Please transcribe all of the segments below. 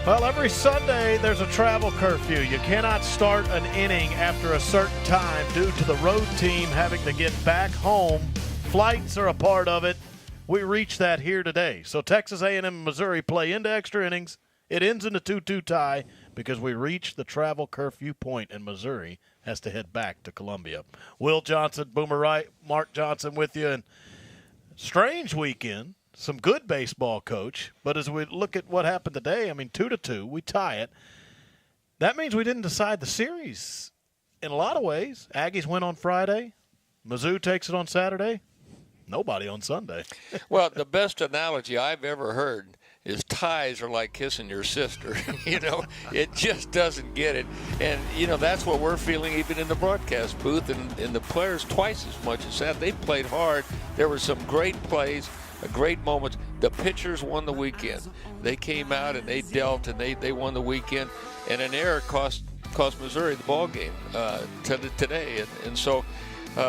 Well, every Sunday there's a travel curfew. You cannot start an inning after a certain time due to the road team having to get back home. Flights are a part of it. We reached that here today. So Texas A&M and Missouri play into extra innings. It ends in a 2-2 tie because we reached the travel curfew point and Missouri has to head back to Columbia. Will Johnson, Boomer Wright, Mark Johnson with you. And strange weekend. Some good baseball, Coach. But as we look at what happened today, 2-2, we tie it. That means we didn't decide the series in a lot of ways. Aggies win on Friday. Mizzou takes it on Saturday. Nobody on Sunday. Well, the best analogy I've ever heard is ties are like kissing your sister. It just doesn't get it. And, that's what we're feeling even in the broadcast booth. And the players twice as much as that. They played hard. There were some great plays. A great moment. The pitchers won the weekend. They came out and they dealt and they won the weekend. And an error cost Missouri the ball game today. And so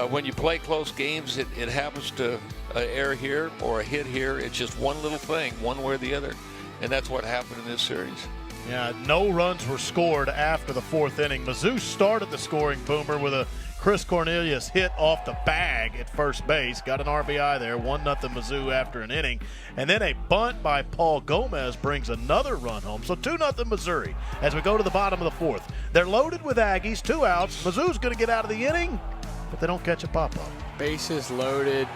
when you play close games, it happens to an error here or a hit here. It's just one little thing, one way or the other. And that's what happened in this series. Yeah, no runs were scored after the fourth inning. Mizzou started the scoring, Boomer, with a Chris Cornelius hit off the bag at first base. Got an RBI there, 1-0 Mizzou after an inning. And then a bunt by Paul Gomez brings another run home. So 2-0 Missouri as we go to the bottom of the fourth. They're loaded with Aggies, 2 outs. Mizzou's going to get out of the inning, but they don't catch a pop-up. Bases loaded.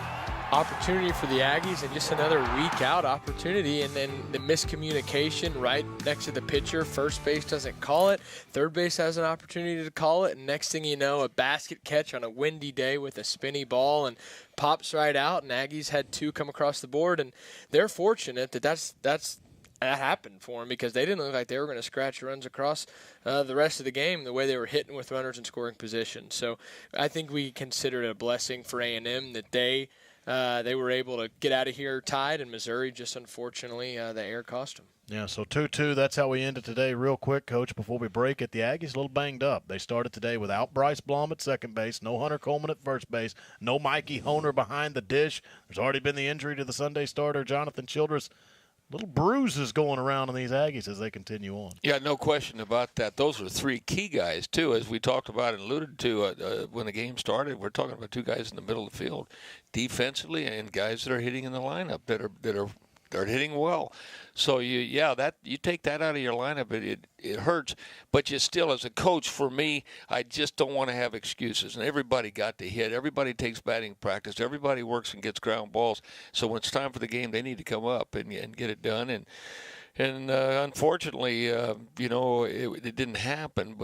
Opportunity for the Aggies and just another week out opportunity, and then the miscommunication right next to the pitcher. First base doesn't call it. Third base has an opportunity to call it, and next thing you know, a basket catch on a windy day with a spinny ball and pops right out, and Aggies had 2 come across the board, and they're fortunate that happened for them because they didn't look like they were going to scratch runs across the rest of the game the way they were hitting with runners in scoring position. So I think we consider it a blessing for A&M that they were able to get out of here tied, and Missouri just unfortunately the error cost them. Yeah, so 2-2, that's how we ended today. Real quick, Coach, before we break it, the Aggies a little banged up. They started today without Bryce Blom at second base, no Hunter Coleman at first base, no Mikey Honer behind the dish. There's already been the injury to the Sunday starter, Jonathan Childress. Little bruises going around on these Aggies as they continue on. Yeah, no question about that. Those are 3 key guys, too, as we talked about and alluded to when the game started. We're talking about 2 guys in the middle of the field defensively and guys that are hitting in the lineup that are hitting well. So, you take that out of your lineup, it hurts. But you still, as a coach, for me, I just don't want to have excuses. And everybody got to hit. Everybody takes batting practice. Everybody works and gets ground balls. So when it's time for the game, they need to come up and get it done. And unfortunately, it didn't happen.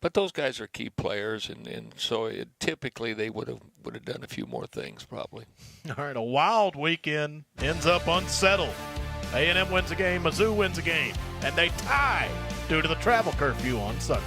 But those guys are key players, and so typically they would have done a few more things probably. All right, a wild weekend ends up unsettled. A&M wins a game, Mizzou wins a game, and they tie due to the travel curfew on Sunday.